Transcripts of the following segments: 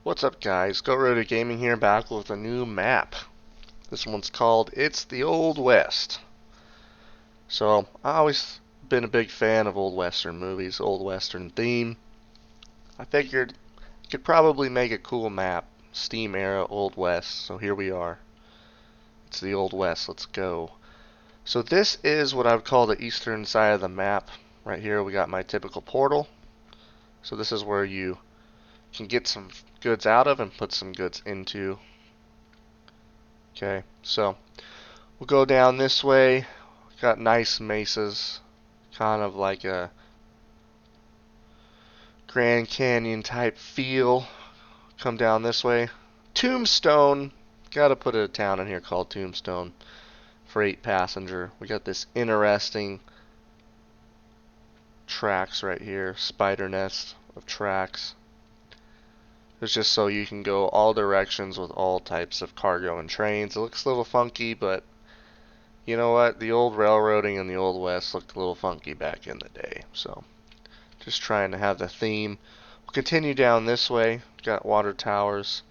What's up, guys? GoRoto Gaming here, back with a new map. This one's called It's the Old West. So, I always been a big fan of old western movies, old western theme. I figured I could probably make a cool map, Steam era Old West. So here we are. It's the Old West. Let's go. So this is what I would call the eastern side of the map. Right here we got my typical portal. So this is where you can get some goods out of and put some goods into. Okay, so we'll go down this way. Got nice mesas, kind of like a Grand Canyon type feel. Come down this way. Tombstone. Gotta put a town in here called Tombstone. Freight passenger. We got this interesting tracks right here. Spider nest of tracks. It's just so you can go all directions with all types of cargo and trains. It looks a little funky, but you know what? The old railroading in the Old West looked a little funky back in the day. So, just trying to have the theme. We'll continue down this way. Got water towers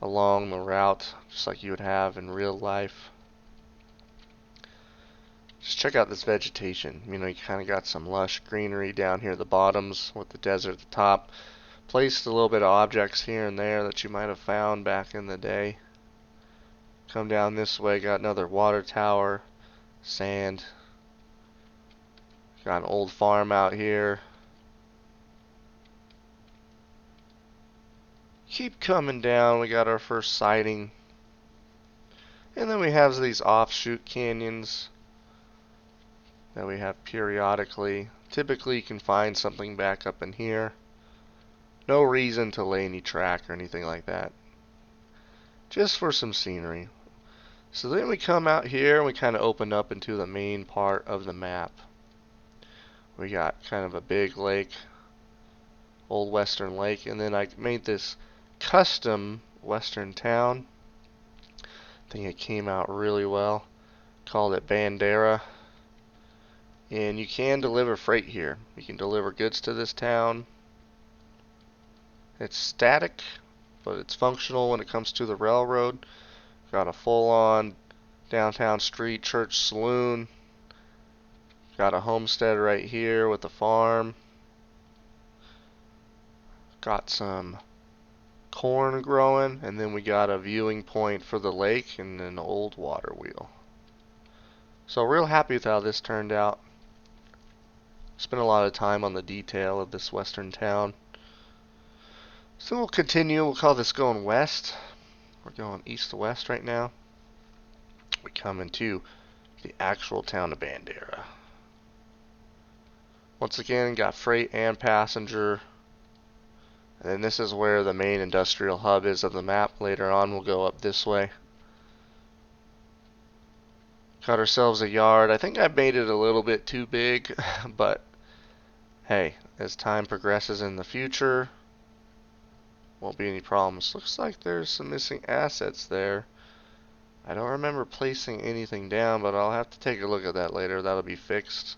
along the route, just like you would have in real life. Just check out this vegetation. You know, you kind of got some lush greenery down here at the bottoms with the desert at the top. Placed a little bit of objects here and there that you might have found back in the day. Come down this way, got another water tower, sand. Got an old farm out here. Keep coming down, we got our first sighting. And then we have these offshoot canyons that we have periodically. Typically you can find something back up in here. No reason to lay any track or anything like that. Just for some scenery. So then we come out here and we kind of open up into the main part of the map. We got kind of a big lake, old western lake, and then I made this custom western town. I think it came out really well. Called it Bandera. And you can deliver freight here. You can deliver goods to this town. It's static, but it's functional when it comes to the railroad. Got a full-on downtown street, church, saloon. Got a homestead right here with a farm. Got some corn growing, and then we got a viewing point for the lake and an old water wheel. So real happy with how this turned out. Spent a lot of time on the detail of this western town. So we'll continue. We'll call this going west. We're going east to west right now. We come into the actual town of Bandera. Once again, got freight and passenger. And then this is where the main industrial hub is of the map. Later on, we'll go up this way. Got ourselves a yard. I think I made it a little bit too big, but hey, as time progresses in the future, won't be any problems. Looks like there's some missing assets there. I don't remember placing anything down, but I'll have to take a look at that later. That'll be fixed.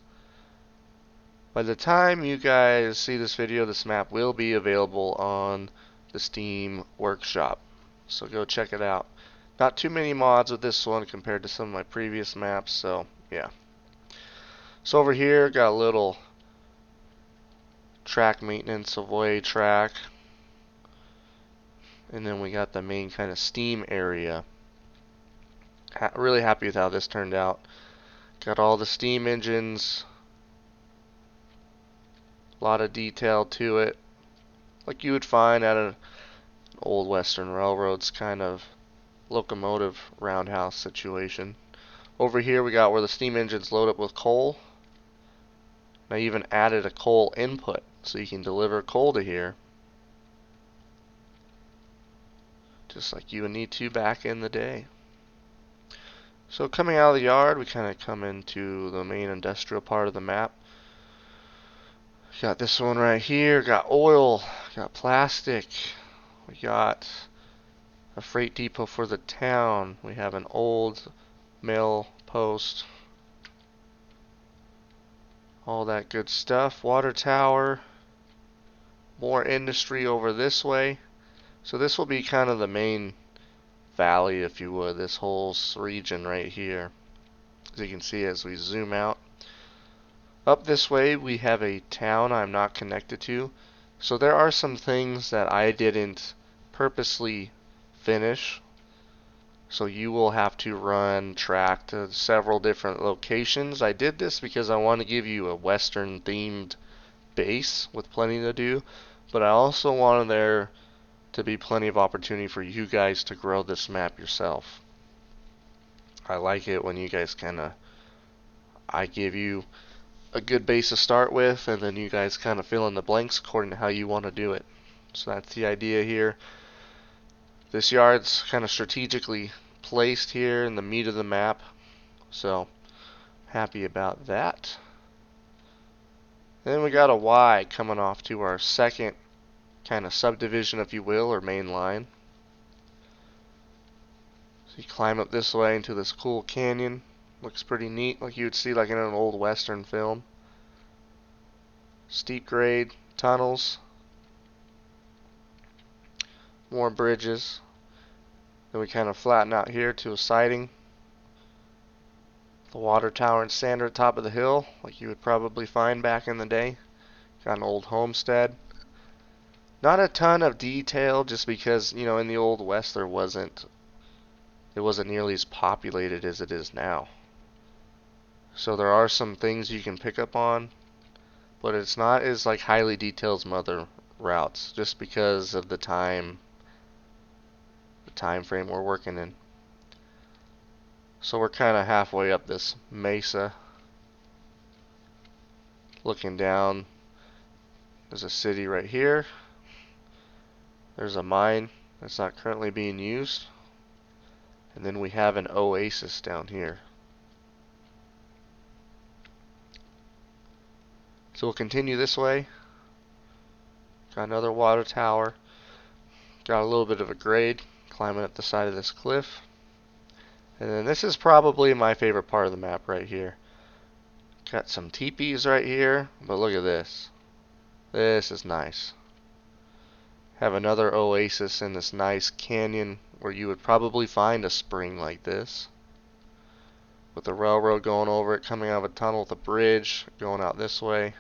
By the time you guys see this video, this map will be available on the Steam Workshop. So go check it out. Not too many mods with this one compared to some of my previous maps, so yeah. So over here, got a little track maintenance, avoid track. And then we got the main kind of steam area. Really happy with how this turned out. Got all the steam engines. A lot of detail to it. Like you would find at an old western railroad's kind of locomotive roundhouse situation. Over here we got where the steam engines load up with coal. I even added a coal input so you can deliver coal to here. Just like you would need to back in the day. So coming out of the yard, we kind of come into the main industrial part of the map. Got this one right here, got oil, got plastic, we got a freight depot for the town, we have an old mail post, all that good stuff. Water tower, more industry over this way. So this will be kind of the main valley, if you would, this whole region right here. As you can see as we zoom out. Up this way we have a town I'm not connected to. So there are some things that I didn't purposely finish. So you will have to run track to several different locations. I did this because I want to give you a Western themed base with plenty to do. But I also wanted there to be plenty of opportunity for you guys to grow this map yourself. I like it when you guys I give you a good base to start with, and then you guys kind of fill in the blanks according to how you want to do it. So that's the idea here. This yard's kind of strategically placed here in the meat of the map, so happy about that. Then we got a Y coming off to our second kind of subdivision, if you will, or main line. So you climb up this way into this cool canyon. Looks pretty neat, like you would see like in an old Western film. Steep grade, tunnels, more bridges. Then we kind of flatten out here to a siding. The water tower and sander at the top of the hill, like you would probably find back in the day. Got an old homestead. Not a ton of detail, just because, you know, in the old west it wasn't nearly as populated as it is now. So there are some things you can pick up on, but it's not as like highly detailed as some other routes, just because of the time frame we're working in. So we're kind of halfway up this mesa, looking down. There's a city right here. There's a mine that's not currently being used, and then we have an oasis down here. So we'll continue this way. Got another water tower. Got a little bit of a grade climbing up the side of this cliff. And then this is probably my favorite part of the map right here. Got some teepees right here, but look at this. This is nice. Have another oasis in this nice canyon where you would probably find a spring like this, with the railroad going over it, coming out of a tunnel with a bridge going out this way.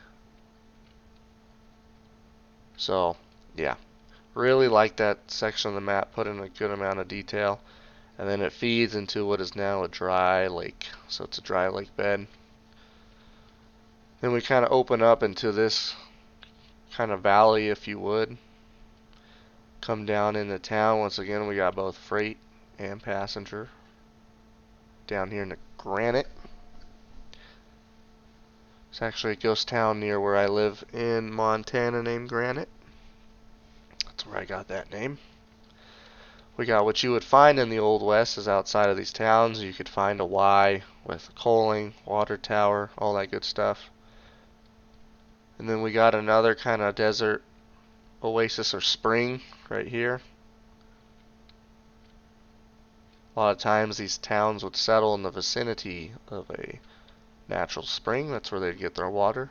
So yeah, really like that section of the map, put in a good amount of detail. And then it feeds into what is now a dry lake. So it's a dry lake bed. Then we kind of open up into this kind of valley, if you would. Come down into town. Once again, we got both freight and passenger. Down here in the Granite. It's actually a ghost town near where I live in Montana named Granite. That's where I got that name. We got what you would find in the Old West is outside of these towns. You could find a Y with coaling, water tower, all that good stuff. And then we got another kind of desert oasis or spring right here. A lot of times these towns would settle in the vicinity of a natural spring. That's where they'd get their water.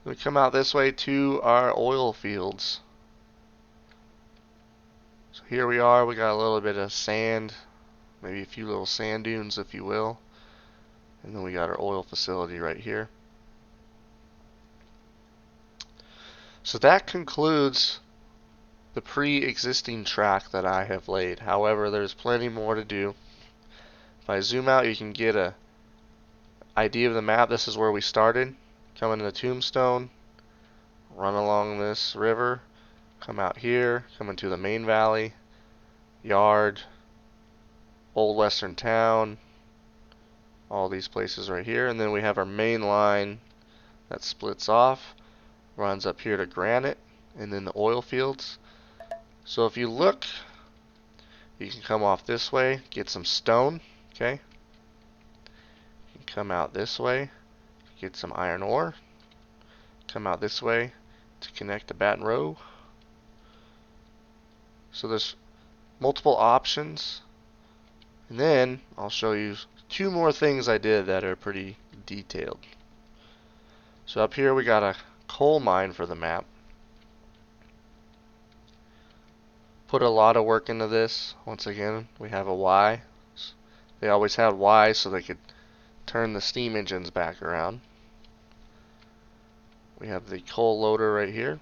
We come out this way to our oil fields. So here we are. We got a little bit of sand, maybe a few little sand dunes, if you will. And then we got our oil facility right here. So that concludes the pre-existing track that I have laid. However, there's plenty more to do. If I zoom out, you can get a idea of the map. This is where we started. Come into Tombstone, run along this river, come out here, come into the main valley, yard, old western town, all these places right here. And then we have our main line that splits off, runs up here to Granite, and then the oil fields. So if you look, you can come off this way, get some stone, okay? You can come out this way, get some iron ore, come out this way to connect to Baton Rouge. So there's multiple options. And then I'll show you two more things I did that are pretty detailed. So up here we got a coal mine for the map. put a lot of work into this. Once again, we have a Y. They always had Y so they could turn the steam engines back around. We have the coal loader right here.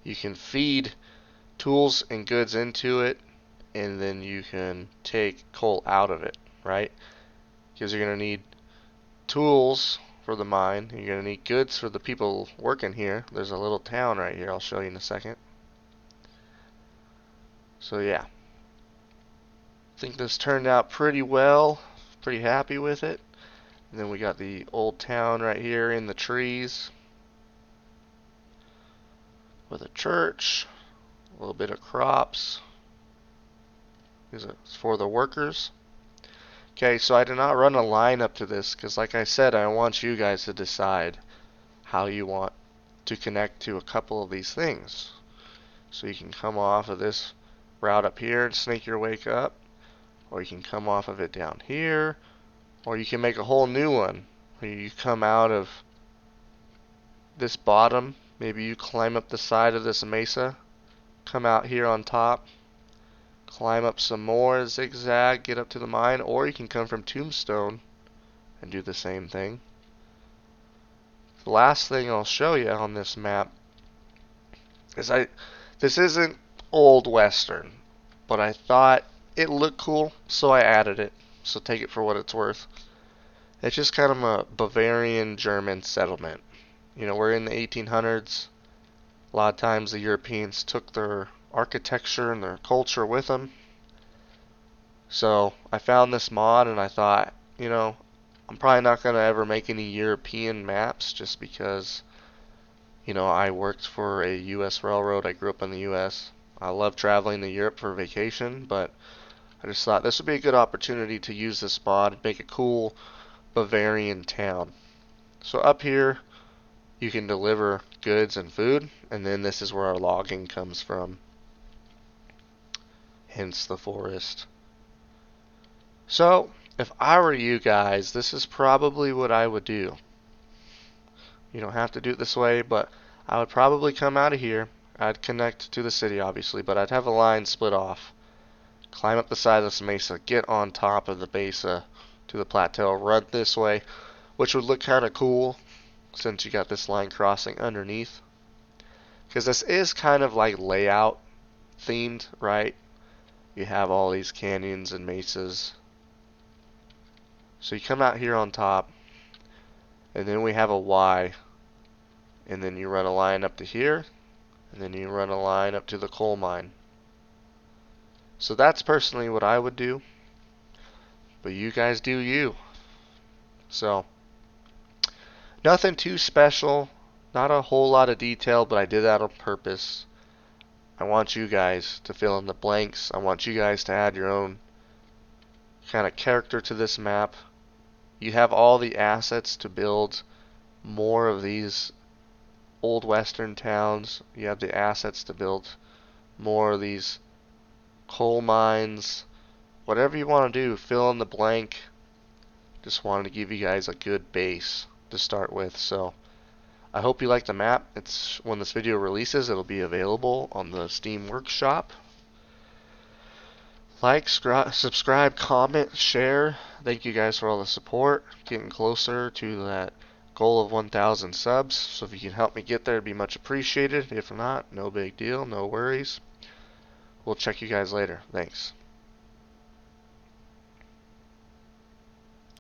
You can feed tools and goods into it, and then you can take coal out of it, right? Because you're going to need tools for the mine. You're going to need goods for the people working here. There's a little town right here. I'll show you in a second. So yeah, I think this turned out pretty well. Pretty happy with it. And then we got the old town right here in the trees with a church, a little bit of crops. These are for the workers. Okay, so I did not run a line up to this because, like I said, I want you guys to decide how you want to connect to a couple of these things. So you can come off of this route up here and snake your way up, or you can come off of it down here, or you can make a whole new one where you come out of this bottom. Maybe you climb up the side of this mesa, come out here on top, climb up some more, zigzag, get up to the mine, or you can come from Tombstone and do the same thing. The last thing I'll show you on this map is this isn't old western, but I thought it looked cool, so I added it. So take it for what it's worth. It's just kind of a Bavarian German settlement. You know, we're in the 1800s. A lot of times the Europeans took their architecture and their culture with them. So I found this mod and I thought, you know, I'm probably not going to ever make any European maps just because, you know, I worked for a U.S. railroad. I grew up in the U.S. I love traveling to Europe for vacation, but I just thought this would be a good opportunity to use this mod and make a cool Bavarian town. So up here, you can deliver goods and food, and then this is where our logging comes from. Hence the forest. So, if I were you guys, this is probably what I would do. You don't have to do it this way, but I would probably come out of here. I'd connect to the city, obviously, but I'd have a line split off. Climb up the side of this mesa, get on top of the mesa to the plateau, run this way, which would look kind of cool since you got this line crossing underneath. Because this is kind of like layout themed, right? You have all these canyons and mesas. So you come out here on top, and then we have a Y, and then you run a line up to here, and then you run a line up to the coal mine. So that's personally what I would do, but you guys do you. So nothing too special, not a whole lot of detail, but I did that on purpose. I want you guys to fill in the blanks. I want you guys to add your own kind of character to this map. You have all the assets to build more of these old western towns. You have the assets to build more of these coal mines. Whatever you want to do, fill in the blank. Just wanted to give you guys a good base to start with. So I hope you like the map. It's when this video releases, it'll be available on the Steam Workshop. Like, subscribe, comment, share. Thank you guys for all the support. Getting closer to that goal of 1,000 subs. So if you can help me get there, it'd be much appreciated. If not, no big deal, no worries. We'll check you guys later. Thanks.